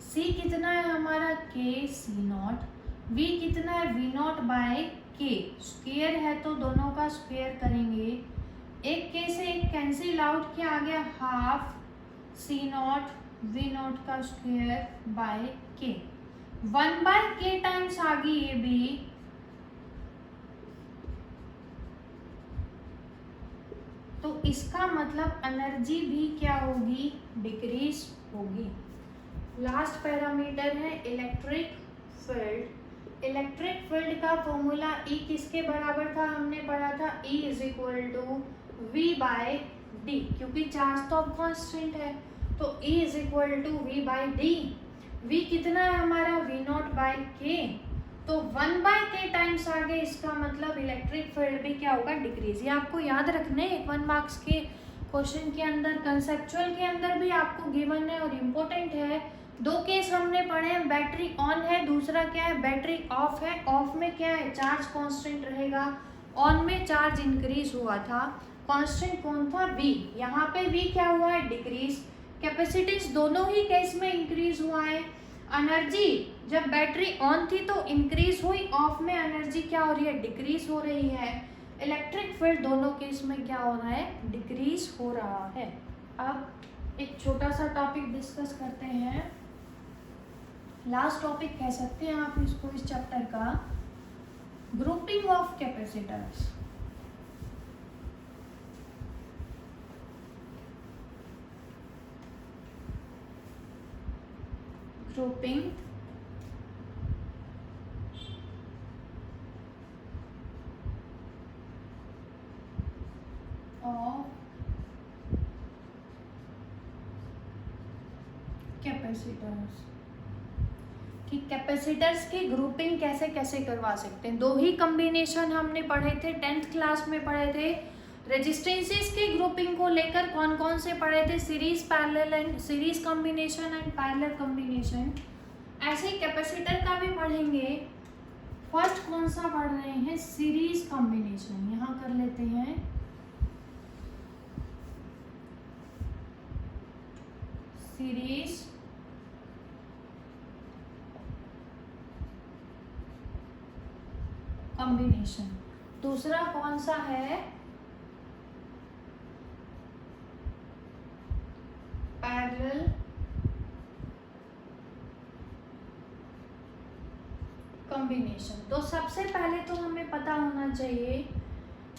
C कितना है हमारा K C नॉट, V कितना है V naught by K, square है तो दोनों का स्क्वायर करेंगे, एक K से एक कैंसिल आउट, क्या आ गया half C naught V naught का square by K, 1 by K times आ गई ये भी, तो इसका मतलब एनर्जी भी क्या होगी, डिक्रीज होगी। लास्ट पैरामीटर है इलेक्ट्रिक फील्ड। इलेक्ट्रिक फील्ड का फॉर्मूला E किसके बराबर था, हमने पढ़ा था E is equal to V by D, क्योंकि चार्ज तो अब कांस्टेंट है तो E is equal to V by D. V कितना है हमारा V नॉट बाय K, तो 1 बाय K टाइम्स आ गए, इसका मतलब इलेक्ट्रिक फील्ड भी क्या होगा, डिक्रीज। ये आपको याद रखने 1 मार्क्स के क्वेश्चन के अंदर, कंसेप्चुअल के अंदर भी आपको गिवन है और इम्पोर्टेंट है। 2 केस हमने पढ़े हैं, बैटरी ऑन है, दूसरा क्या है बैटरी ऑफ है। ऑफ में क्या है चार्ज कांस्टेंट रहेगा, ऑन में चार्ज इंक्रीज हुआ था, कांस्टेंट कौन था V, यहाँ पे V क्या हुआ है डिक्रीज। कैपेसिटेंस दोनों ही केस में इंक्रीज हुआ है। एनर्जी जब बैटरी ऑन थी तो इंक्रीज हुई, ऑफ में एनर्जी क्या हो रही है डिक्रीज हो रही है। इलेक्ट्रिक फील्ड दोनों केस में क्या हो रहा है डिक्रीज हो रहा है। अब एक छोटा सा टॉपिक डिस्कस करते हैं, लास्ट टॉपिक कह सकते हैं आप इसको इस चैप्टर का, grouping of capacitors. Grouping of capacitors, कि कैपेसिटर्स की ग्रुपिंग कैसे कैसे करवा सकते हैं। 2 ही कॉम्बिनेशन हमने पढ़े थे, 10th क्लास में पढ़े थे। रेजिस्टेंसेस की ग्रुपिंग को लेकर कौन कौन से पढ़े थे, series parallel and series combination and parallel combination. ऐसे ही कैपेसिटर का भी पढ़ेंगे। फर्स्ट कौन सा पढ़ रहे हैं, सीरीज कॉम्बिनेशन, यहाँ कर लेते हैं सीरीज कॉम्बिनेशन। दूसरा कौन सा है, पैरेलल कॉम्बिनेशन। तो सबसे पहले तो हमें पता होना चाहिए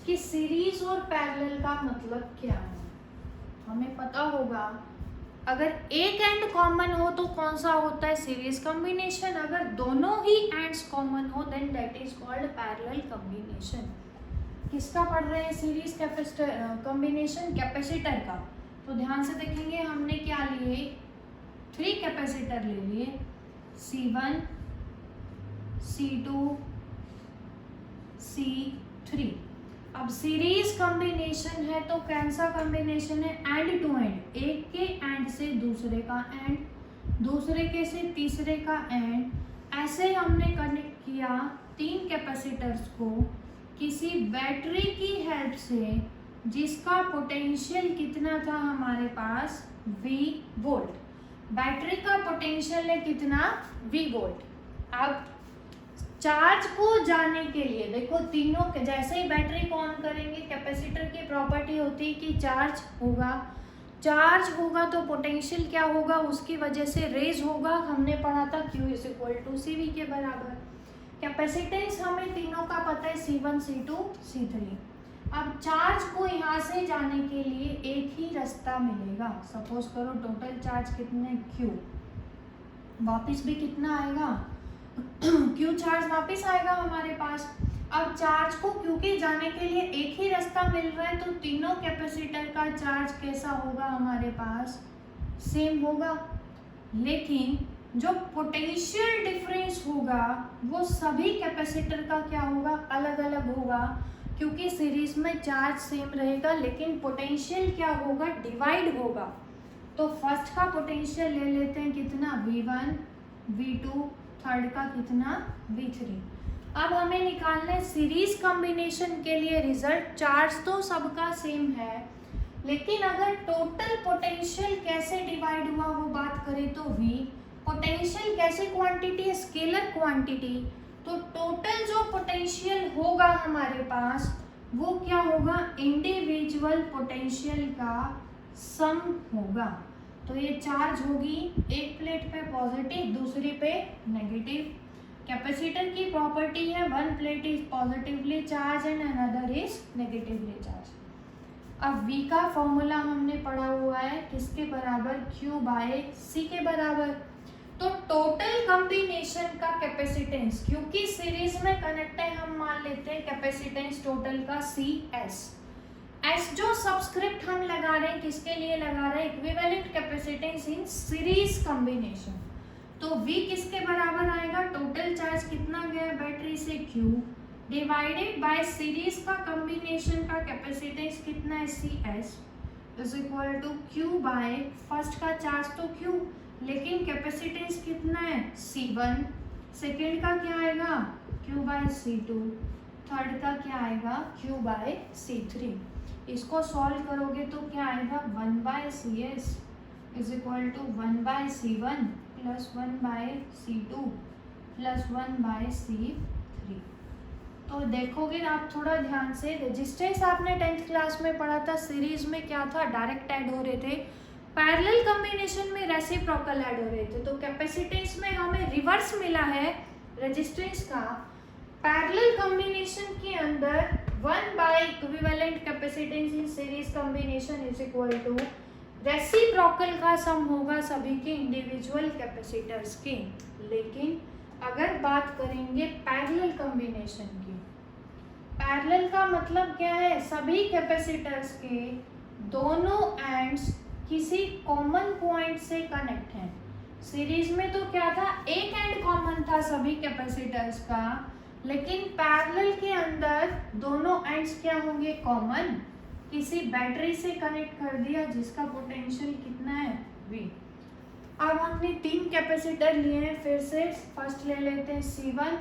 कि सीरीज और पैरेलल का मतलब क्या है। हमें पता होगा अगर एक एंड कॉमन हो तो कौन सा होता है सीरीज कॉम्बिनेशन, अगर दोनों ही एंड्स कॉमन हो then that is called parallel combination. किसका पढ़ रहे हैं सीरीज कैपेसिटर कॉम्बिनेशन, कैपेसिटर का। तो ध्यान से देखेंगे हमने क्या लिए, 3 कैपेसिटर ले लिए, C1 C2 C3। अब सीरीज कॉम्बिनेशन है तो कौन सा कॉम्बिनेशन है, एंड टू एंड, एक के एंड से दूसरे का एंड, दूसरे के से तीसरे का एंड। ऐसे हमने कनेक्ट किया 3 कैपेसिटर्स को किसी बैटरी की हेल्प से, जिसका पोटेंशियल कितना था हमारे पास V वोल्ट। बैटरी का पोटेंशियल है कितना V वोल्ट। अब चार्ज को जाने के लिए देखो तीनों के, जैसे ही बैटरी को ऑन करेंगे कैपेसिटर की प्रॉपर्टी होती है कि चार्ज होगा, चार्ज होगा तो पोटेंशियल क्या होगा, उसकी वजह से रेज होगा। हमने पढ़ा था Q is equal to CV के बराबर। कैपेसिटेंस हमें तीनों का पता है C1 C2 C3। अब चार्ज को यहाँ से जाने के लिए एक ही रास्ता मिलेगा। सपोज करो टोटल चार्ज कितने Q, वापस भी कितना आएगा Q चार्ज वापस आएगा हमारे पास। अब चार्ज को Q के जाने के लिए एक ही रास्ता मिल रहा है, तो तीनों कैपेसिटर का चार्ज कैसा होगा हमारे पास, सेम होगा। लेकिन जो पोटेंशियल डिफरेंस होगा वो सभी कैपेसिटर का क्या होगा, अलग अलग होगा, क्योंकि सीरीज में चार्ज सेम रहेगा लेकिन पोटेंशियल क्या होगा, डिवाइड होगा। तो फर्स्ट का पोटेंशियल ले लेते हैं कितना, V1 V2, थर्ड का कितना V3। अब हमें निकालना है सीरीज कॉम्बिनेशन के लिए रिजल्ट। चार्ज तो सबका सेम है, लेकिन अगर टोटल पोटेंशियल कैसे डिवाइड हुआ वो बात करें तो V, पोटेंशियल कैसे क्वांटिटी है, स्केलर क्वांटिटी, तो टोटल जो पोटेंशियल होगा हमारे पास वो क्या होगा, इंडिविजुअल पोटेंशियल का सम होगा। तो ये चार्ज होगी, एक प्लेट पे पॉजिटिव दूसरी पे नेगेटिव। कैपेसिटर की प्रॉपर्टी है one plate is positively charge and another is negatively charge. अब V का फॉर्मूला हमने पढ़ा हुआ है किसके बराबर, Q बाय C के बराबर। तो टोटल कॉम्बिनेशन का कैपेसिटेंस, क्योंकि सीरीज में कनेक्ट है, हम मान लेते हैं कैपेसिटेंस टोटल का CS। S जो सबस्क्रिप्ट हम लगा रहे हैं किसके लिए लगा रहे हैं, equivalent capacitance in series combination. तो V किसके बराबर आएगा, टोटल चार्ज कितना गया बैटरी से Q डिवाइडेड बाय सीरीज का कॉम्बिनेशन का कैपेसिटेंस कितना है CS is equal to Q by first का चार्ज तो Q, लेकिन कैपेसिटेंस कितना है C1, सेकेंड का क्या आएगा Q बाय C2, थर्ड का क्या आएगा Q बाय C3। इसको सॉल्व करोगे तो क्या आएगा 1 by CS is equal to 1 by C1 plus 1 by C2 plus 1 by C3। तो देखोगे आप थोड़ा ध्यान से, रेजिस्टेंस आपने 10th क्लास में पढ़ा था, सीरीज में क्या था डायरेक्ट ऐड हो रहे थे, पैरेलल कॉम्बिनेशन में रेसिप्रोकल ऐड हो रहे थे। तो कैपेसिटेंस में हमें रिवर्स मिला है रेजिस्टेंस का, पैरेलल कॉम्बिनेशन के अंदर 1 by equivalent capacitance in series combination is equal to reciprocal का सम होगा सभी के इंडिविजुअल कैपेसिटर्स के। लेकिन अगर बात करेंगे पैरेलल कॉम्बिनेशन की, पैरेलल का मतलब क्या है, सभी कैपेसिटर्स के दोनों एंड्स किसी कॉमन पॉइंट से कनेक्ट हैं। सीरीज में तो क्या था, एक एंड कॉमन था सभी कैपेसिटर्स का, लेकिन पैरेलल के अंदर दोनों एंड्स क्या होंगे कॉमन, किसी बैटरी से कनेक्ट कर दिया जिसका पोटेंशियल कितना है V। अब हमने 3 कैपेसिटर लिए हैं, फिर से फर्स्ट ले लेते हैं C1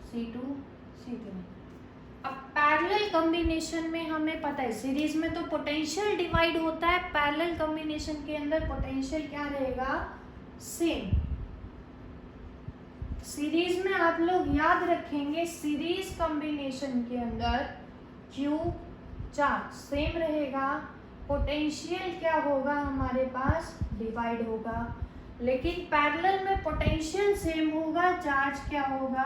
C2 C3। अब पैरेलल कॉम्बिनेशन में हमें पता है सीरीज में तो पोटेंशियल डिवाइड होता है, पैरेलल कॉम्बिनेशन के अंदर पोटेंशियल क्या रहेगा सेम। सीरीज में आप लोग याद रखेंगे, सीरीज कॉम्बिनेशन के अंदर Q चार्ज सेम रहेगा, पोटेंशियल क्या होगा हमारे पास डिवाइड होगा, लेकिन पैरेलल में पोटेंशियल सेम होगा, चार्ज क्या होगा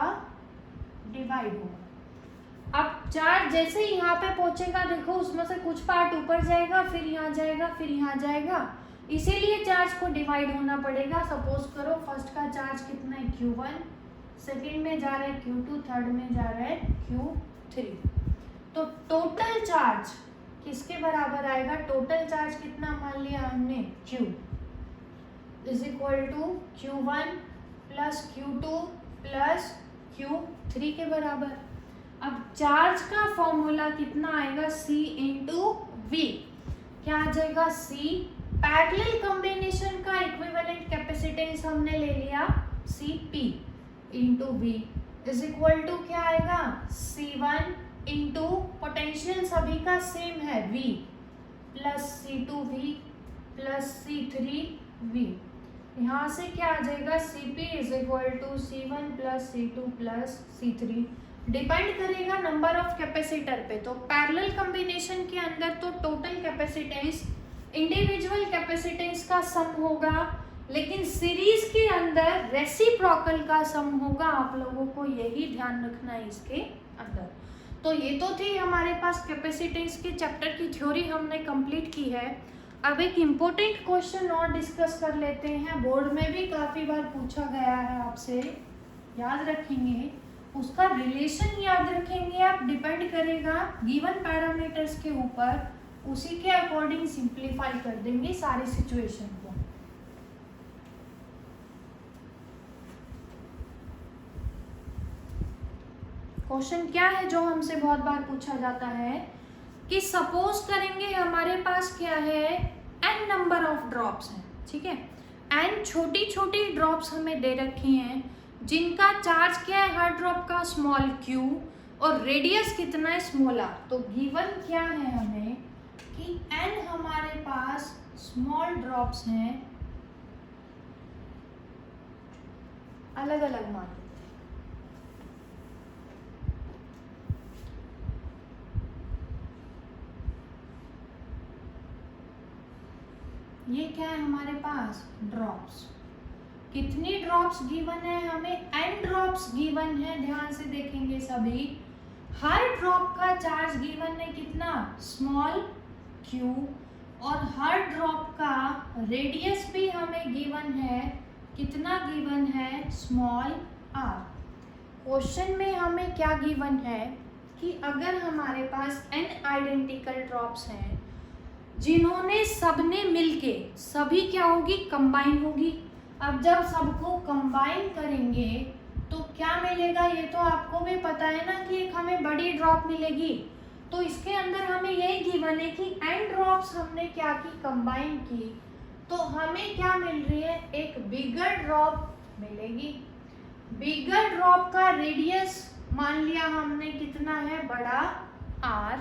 डिवाइड होगा। अब चार्ज जैसे यहाँ पे पहुंचेगा, देखो उसमें से कुछ पार्ट ऊपर जाएगा, फिर यहाँ जाएगा, फिर यहाँ जाएगा, इसीलिए चार्ज को डिवाइड होना पड़ेगा। सपोज करो फर्स्ट का चार्ज कितना है Q1, सेकेंड में जा रहा है Q2, थर्ड में जा रहा है Q3। तो टोटल चार्ज किसके बराबर आएगा, टोटल चार्ज कितना मान लिया हमने Q is equal to Q1 plus Q2 plus Q3 के बराबर। अब चार्ज का फॉर्मूला कितना आएगा C इंटू V, क्या आ जाएगा C, पैरेलल कॉम्बिनेशन का इक्विवेलेंट कैपेसिटेंस हमने ले लिया CP into V is equal to क्या आएगा C1 इंटू पोटेंशियल सभी का सेम है V plus C2V plus C3V। यहाँ से क्या आ जाएगा CP is equal to C1 plus C2 plus C3। Depend करेगा नंबर ऑफ कैपेसिटर पे। तो पैरेलल कॉम्बिनेशन के अंदर तो टोटल कैपेसिटेंस इंडिविजुअल कैपेसिटेंस का सम होगा, लेकिन सीरीज के अंदर रेसिप्रोकल का सम होगा। आप लोगों को यही ध्यान रखना है इसके अंदर। तो ये तो थी हमारे पास कैपेसिटेंस के चैप्टर की थ्योरी हमने कंप्लीट की है। अब एक इम्पोर्टेंट क्वेश्चन और डिस्कस कर लेते हैं, बोर्ड में भी काफ़ी बार पूछा गया है आपसे, याद रखेंगे उसका रिलेशन याद रखेंगे आप, डिपेंड करेगा गिवन पैरामीटर्स के ऊपर, उसी के अकॉर्डिंग सिंप्लीफाई कर देंगे सारी सिचुएशन को। क्वेश्चन क्या है जो हमसे बहुत बार पूछा जाता है कि सपोज करेंगे हमारे पास क्या है n नंबर ऑफ ड्रॉप्स हैं, ठीक है, n छोटी छोटी ड्रॉप्स हमें दे रखी हैं जिनका चार्ज क्या है हर ड्रॉप का स्मॉल q और रेडियस कितना है स्मॉल r। तो गिवन क्या है हमें कि n हमारे पास स्मॉल ड्रॉप्स हैं अलग अलग मान लेते हैं। ये क्या है हमारे पास, ड्रॉप्स। कितनी ड्रॉप्स गिवन है हमें, n ड्रॉप्स गिवन है। ध्यान से देखेंगे सभी, हर ड्रॉप का चार्ज गिवन है कितना, स्मॉल q, और हर ड्रॉप का रेडियस भी हमें गिवन है, कितना गिवन है, स्मॉल r। क्वेश्चन में हमें क्या गिवन है कि अगर हमारे पास n आइडेंटिकल ड्रॉप्स हैं जिन्होंने सबने मिलके, सभी क्या होगी, कंबाइन होगी। अब जब सबको कंबाइन करेंगे तो क्या मिलेगा, ये तो आपको भी पता है ना कि एक हमें बड़ी ड्रॉप मिलेगी। तो इसके अंदर हमें यही गिवन है कि n ड्रॉप्स हमने क्या की, कंबाइन की, तो हमें क्या मिल रही है, एक बिगर ड्रॉप मिलेगी। बिगर ड्रॉप का रेडियस मान लिया हमने कितना है, बड़ा R।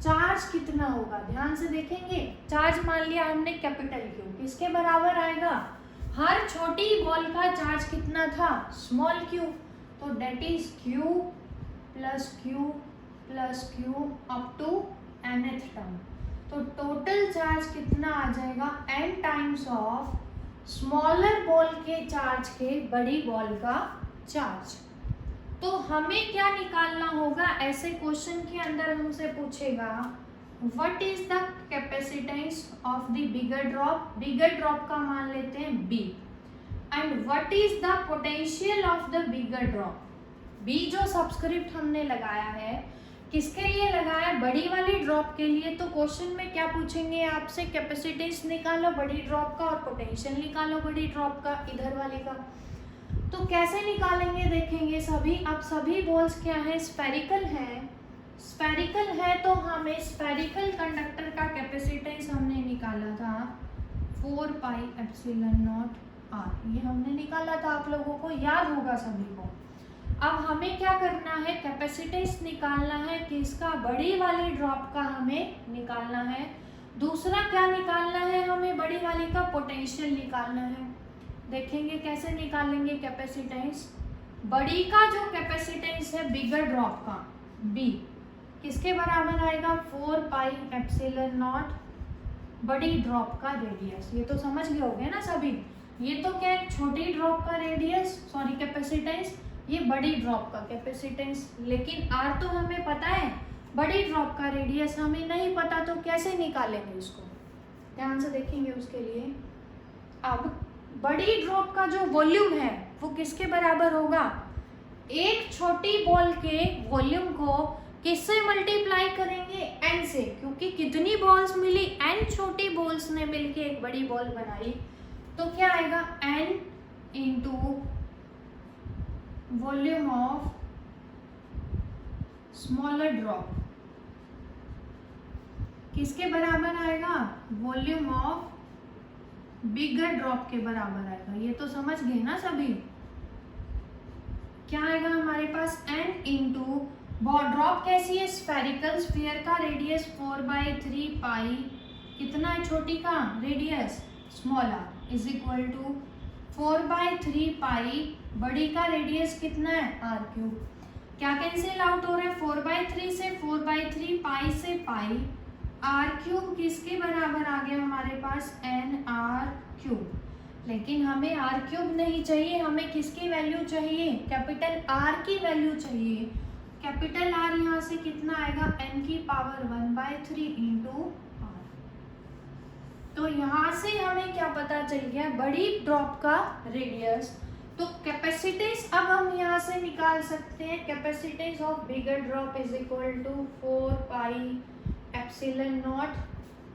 चार्ज कितना होगा, ध्यान से देखेंगे, चार्ज मान लिया हमने कैपिटल Q, किसके बराबर आएगा, हर छोटी बॉल का चार्ज कितना था, स्मॉल q, तो that is q plus q up to nth term. तो टोटल चार्ज कितना आ जाएगा, n times of smaller ball के चार्ज के बड़ी बॉल का चार्ज। तो हमें क्या निकालना होगा, ऐसे क्वेश्चन के अंदर हमसे पूछेगा what is the capacitance of the bigger drop, bigger drop का मान लेते हैं B, and what is the potential of the bigger drop. B जो सब्सक्रिप्ट हमने लगाया है, किसके लिए लगाया, बड़ी वाली ड्रॉप के लिए। तो क्वेश्चन में क्या पूछेंगे आपसे, कैपेसिटेंस निकालो बड़ी ड्रॉप का और पोटेंशियल निकालो बड़ी ड्रॉप का, इधर वाले का। तो कैसे निकालेंगे देखेंगे सभी। अब सभी बॉल्स क्या है, स्फेरिकल है। स्फेरिकल है तो हमें स्फेरिकल कंडक्टर का कैपेसिटेंस हमने निकाला था 4 पाई एप्सिलॉन नॉट r, ये हमने निकाला था, आप लोगों को याद होगा सभी को। अब हमें क्या करना है, कैपेसिटेंस निकालना है किसका, बड़ी वाली ड्रॉप का हमें निकालना है। दूसरा क्या निकालना है हमें, बड़ी वाली का पोटेंशियल निकालना है। देखेंगे कैसे निकालेंगे कैपेसिटेंस। बड़ी का जो कैपेसिटेंस है बिगर ड्रॉप का B, किसके बराबर आएगा, 4 पाई एप्सिलॉन नॉट बड़ी ड्रॉप का रेडियस। ये तो समझ गए होंगे ना सभी। ये तो क्या है, छोटी ड्रॉप का रेडियस, सॉरी कैपेसिटेंस, ये बड़ी ड्रॉप का कैपेसिटेंस। लेकिन R तो हमें पता है, बड़ी ड्रॉप का रेडियस हमें नहीं पता, तो कैसे निकालेंगे इसको, ध्यान से देखेंगे उसके लिए। अब बड़ी ड्रॉप का जो वॉल्यूम है वो किसके बराबर होगा, एक छोटी बॉल के वॉल्यूम को किससे मल्टीप्लाई करेंगे, n से, क्योंकि कितनी बॉल्स मिली, n छोटी बॉल्स ने मिलके एक बड़ी बॉल बनाई। तो क्या आएगा, n into volume of smaller drop, किसके बराबर आएगा, वॉल्यूम ऑफ बिगर ड्रॉप के बराबर आएगा। ये तो समझ गए ना सभी। क्या आएगा हमारे पास, n इंटू ड्रॉप कैसी है, स्फेरिकल, स्फीयर का रेडियस 4/3 पाई, कितना है छोटी का radius, small r, is equal to 4/3 pi, बड़ी का रेडियस कितना है, r3। क्या कैंसिल आउट हो रहा है, 4/3 से 4/3, पाई से पाई, r3 किसके बराबर आ गया हमारे पास, nr3। लेकिन हमें r3 नहीं चाहिए, हमें किसकी वैल्यू चाहिए, कैपिटल R की वैल्यू चाहिए। कैपिटल R यहाँ से कितना आएगा, n की पावर 1/3 इंटू r। तो यहाँ से हमें क्या पता चल गया, बड़ी ड्रॉप का रेडियस। तो कैपेसिटेंस अब हम यहाँ से निकाल सकते हैं, capacitance of bigger drop is equal to 4 pi epsilon naught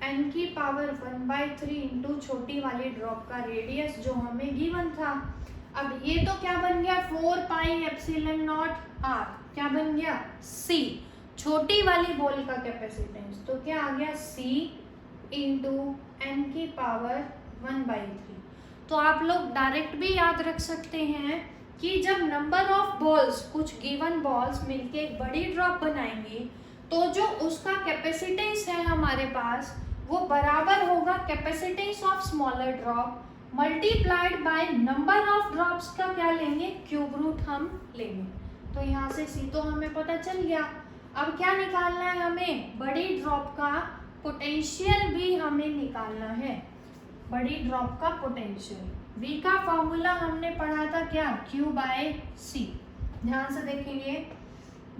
n की पावर 1/3 इंटू छोटी वाली ड्रॉप का रेडियस जो हमें गिवन था। अब ये तो क्या बन गया, 4 पाई एप्सिलॉन नॉट r, क्या बन गया, c, छोटी वाली बॉल का कैपेसिटेंस। तो क्या आ गया, c इंटू n की पावर 1/3। तो आप लोग डायरेक्ट भी याद रख सकते हैं कि जब नंबर ऑफ बॉल्स, कुछ गिवन बॉल्स मिलके एक बड़ी ड्रॉप बनाएंगी, तो जो उसका कैपेसिटेंस है हमारे पास वो बराबर होगा capacitance of smaller drop multiplied by number of drops का क्या लेंगे, क्यूब रूट हम लेंगे। तो यहाँ से सी तो हमें पता चल गया। अब क्या निकालना है हमें, बड़ी ड्रॉप का पोटेंशियल भी हमें निकालना है, बड़ी ड्रॉप का पोटेंशियल। V का फॉर्मूला हमने पढ़ा था क्या, Q/C। ध्यान से देखेंगे,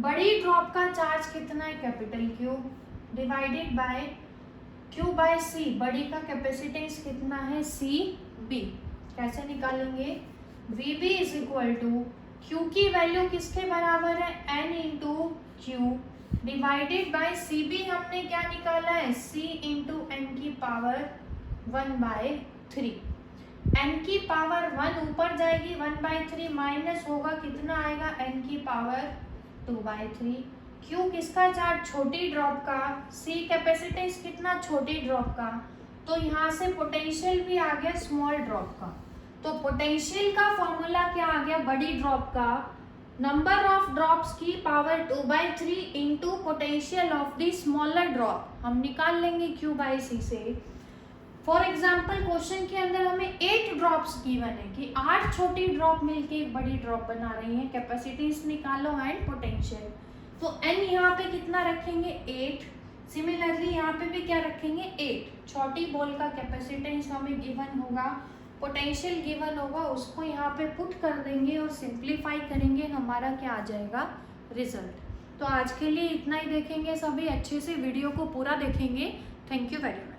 बड़ी ड्रॉप का चार्ज कितना है, capital Q divided bye Q/C, बड़ी का कैपेसिटेंस कितना है, CB। कैसे निकालेंगे, VB is equal to Q की वैल्यू किसके बराबर है, N into Q divided by CB हमने क्या निकाला है, C इंटू N की पावर 1/3। N की पावर 1 ऊपर जाएगी, 1/3 माइनस होगा, कितना आएगा, N की पावर 2/3। Q किसका चार्ज, छोटी ड्रॉप का, C कैपेसिटेंस कितना, छोटी ड्रॉप का, तो यहाँ से पोटेंशियल भी आ गया स्मॉल ड्रॉप का। तो पोटेंशियल का फॉर्मूला क्या आ गया, बड़ी ड्रॉप का नंबर ऑफ ड्रॉप्स की power 2/3 into potential of the smaller drop, हम निकाल लेंगे Q/C से। फॉर एग्जाम्पल क्वेश्चन के अंदर हमें 8 ड्रॉप्स गिवन है कि 8 छोटी ड्रॉप मिलके एक बड़ी ड्रॉप बना रही है, कैपेसिटीज निकालो एंड पोटेंशियल। तो n यहाँ पे कितना रखेंगे, 8। सिमिलरली यहाँ पे भी क्या रखेंगे, 8। छोटी बॉल का कैपेसिटेंस हमें गिवन होगा, पोटेंशियल गिवन होगा, उसको यहाँ पे पुट कर देंगे और सिंप्लीफाई करेंगे, हमारा क्या आ जाएगा, रिजल्ट। तो आज के लिए इतना ही देखेंगे, सभी अच्छे से वीडियो को पूरा देखेंगे। Thank you very much.